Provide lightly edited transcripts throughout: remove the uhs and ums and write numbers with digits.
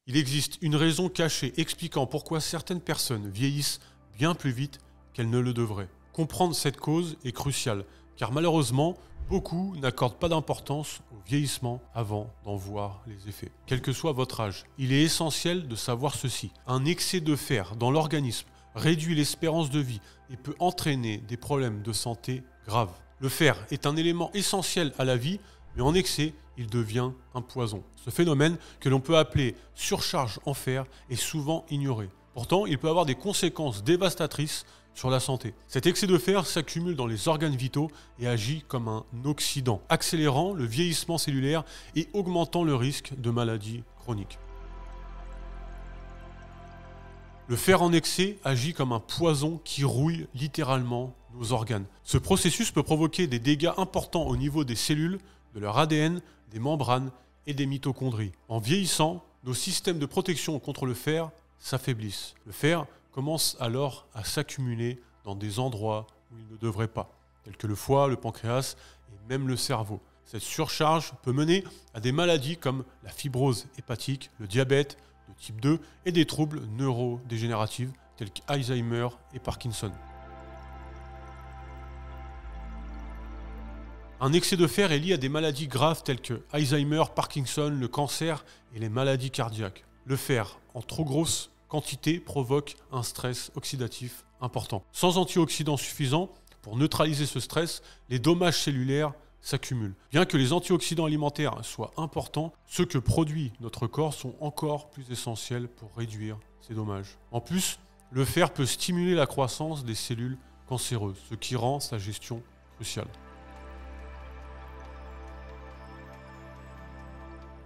Il existe une raison cachée expliquant pourquoi certaines personnes vieillissent bien plus vite qu'elles ne le devraient. Comprendre cette cause est crucial, car malheureusement, beaucoup n'accordent pas d'importance au vieillissement avant d'en voir les effets. Quel que soit votre âge, il est essentiel de savoir ceci. Un excès de fer dans l'organisme réduit l'espérance de vie et peut entraîner des problèmes de santé graves. Le fer est un élément essentiel à la vie, mais en excès, il devient un poison. Ce phénomène, que l'on peut appeler surcharge en fer, est souvent ignoré. Pourtant, il peut avoir des conséquences dévastatrices sur la santé. Cet excès de fer s'accumule dans les organes vitaux et agit comme un oxydant, accélérant le vieillissement cellulaire et augmentant le risque de maladies chroniques. Le fer en excès agit comme un poison qui rouille littéralement nos organes. Ce processus peut provoquer des dégâts importants au niveau des cellules, de leur ADN, des membranes et des mitochondries. En vieillissant, nos systèmes de protection contre le fer s'affaiblissent. Le fer commence alors à s'accumuler dans des endroits où il ne devrait pas, tels que le foie, le pancréas et même le cerveau. Cette surcharge peut mener à des maladies comme la fibrose hépatique, le diabète de type 2 et des troubles neurodégénératifs tels qu'Alzheimer et Parkinson. Un excès de fer est lié à des maladies graves telles que Alzheimer, Parkinson, le cancer et les maladies cardiaques. Le fer, en trop grosse quantité, provoque un stress oxydatif important. Sans antioxydants suffisants pour neutraliser ce stress, les dommages cellulaires s'accumulent. Bien que les antioxydants alimentaires soient importants, ceux que produit notre corps sont encore plus essentiels pour réduire ces dommages. En plus, le fer peut stimuler la croissance des cellules cancéreuses, ce qui rend sa gestion cruciale.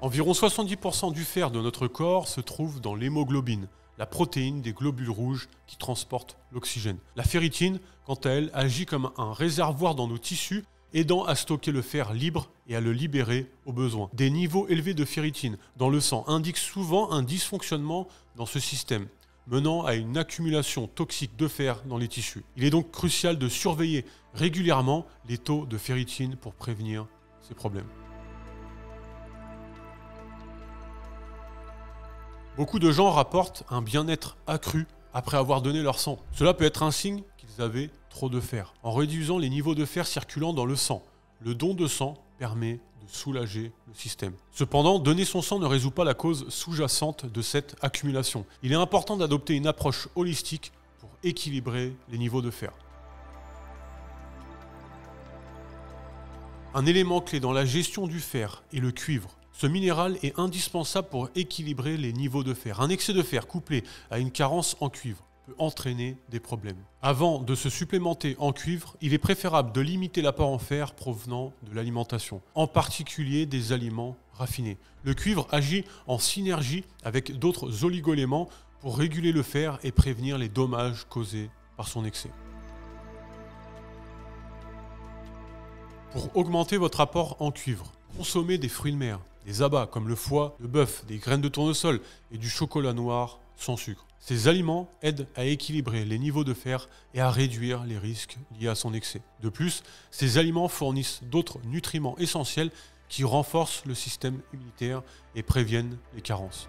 Environ 70% du fer de notre corps se trouve dans l'hémoglobine, la protéine des globules rouges qui transporte l'oxygène. La ferritine, quant à elle, agit comme un réservoir dans nos tissus, aidant à stocker le fer libre et à le libérer au besoin. Des niveaux élevés de ferritine dans le sang indiquent souvent un dysfonctionnement dans ce système, menant à une accumulation toxique de fer dans les tissus. Il est donc crucial de surveiller régulièrement les taux de ferritine pour prévenir ces problèmes. Beaucoup de gens rapportent un bien-être accru après avoir donné leur sang. Cela peut être un signe qu'ils avaient trop de fer. En réduisant les niveaux de fer circulant dans le sang, le don de sang permet de soulager le système. Cependant, donner son sang ne résout pas la cause sous-jacente de cette accumulation. Il est important d'adopter une approche holistique pour équilibrer les niveaux de fer. Un élément clé dans la gestion du fer est le cuivre. Ce minéral est indispensable pour équilibrer les niveaux de fer. Un excès de fer couplé à une carence en cuivre peut entraîner des problèmes. Avant de se supplémenter en cuivre, il est préférable de limiter l'apport en fer provenant de l'alimentation, en particulier des aliments raffinés. Le cuivre agit en synergie avec d'autres oligoéléments pour réguler le fer et prévenir les dommages causés par son excès. Pour augmenter votre apport en cuivre, consommez des fruits de mer, des abats comme le foie, le bœuf, des graines de tournesol et du chocolat noir sans sucre. Ces aliments aident à équilibrer les niveaux de fer et à réduire les risques liés à son excès. De plus, ces aliments fournissent d'autres nutriments essentiels qui renforcent le système immunitaire et préviennent les carences.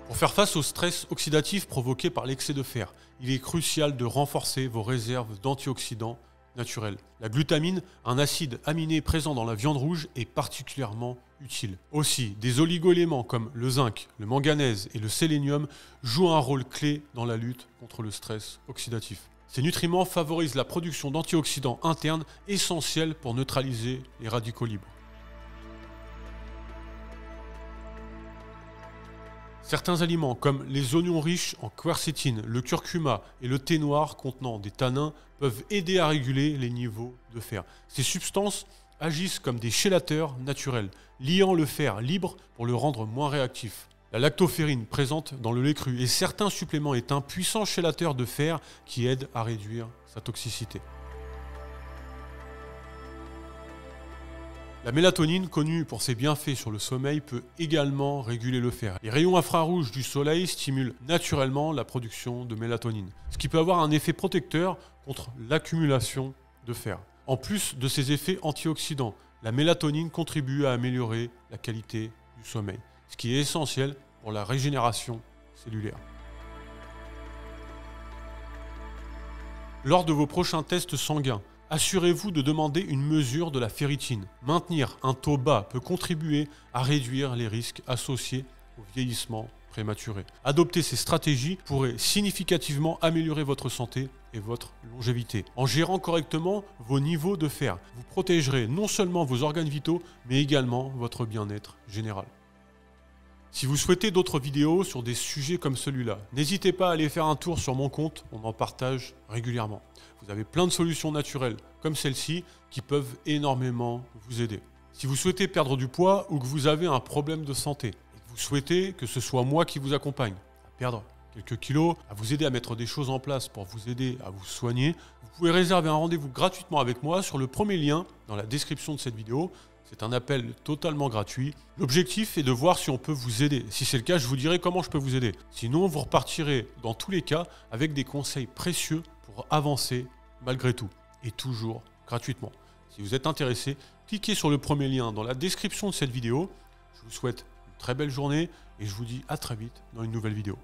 Pour faire face au stress oxydatif provoqué par l'excès de fer, il est crucial de renforcer vos réserves d'antioxydants naturels. La glutamine, un acide aminé présent dans la viande rouge, est particulièrement utile. Aussi, des oligoéléments comme le zinc, le manganèse et le sélénium jouent un rôle clé dans la lutte contre le stress oxydatif. Ces nutriments favorisent la production d'antioxydants internes essentiels pour neutraliser les radicaux libres. Certains aliments comme les oignons riches en quercétine, le curcuma et le thé noir contenant des tanins peuvent aider à réguler les niveaux de fer. Ces substances agissent comme des chélateurs naturels, liant le fer libre pour le rendre moins réactif. La lactoferrine présente dans le lait cru et certains suppléments est un puissant chélateur de fer qui aide à réduire sa toxicité. La mélatonine, connue pour ses bienfaits sur le sommeil, peut également réguler le fer. Les rayons infrarouges du soleil stimulent naturellement la production de mélatonine, ce qui peut avoir un effet protecteur contre l'accumulation de fer. En plus de ses effets antioxydants, La mélatonine contribue à améliorer la qualité du sommeil, ce qui est essentiel pour la régénération cellulaire. Lors de vos prochains tests sanguins, assurez-vous de demander une mesure de la ferritine. Maintenir un taux bas peut contribuer à réduire les risques associés au vieillissement prématuré. Adopter ces stratégies pourrait significativement améliorer votre santé et votre longévité. En gérant correctement vos niveaux de fer, vous protégerez non seulement vos organes vitaux, mais également votre bien-être général. Si vous souhaitez d'autres vidéos sur des sujets comme celui-là, n'hésitez pas à aller faire un tour sur mon compte, on en partage régulièrement. Vous avez plein de solutions naturelles comme celle-ci qui peuvent énormément vous aider. Si vous souhaitez perdre du poids ou que vous avez un problème de santé, et que vous souhaitez que ce soit moi qui vous accompagne à perdre quelques kilos, à vous aider à mettre des choses en place pour vous aider à vous soigner, vous pouvez réserver un rendez-vous gratuitement avec moi sur le premier lien dans la description de cette vidéo. C'est un appel totalement gratuit. L'objectif est de voir si on peut vous aider. Si c'est le cas, je vous dirai comment je peux vous aider. Sinon, vous repartirez dans tous les cas avec des conseils précieux pour avancer malgré tout et toujours gratuitement. Si vous êtes intéressé, cliquez sur le premier lien dans la description de cette vidéo. Je vous souhaite une très belle journée et je vous dis à très vite dans une nouvelle vidéo.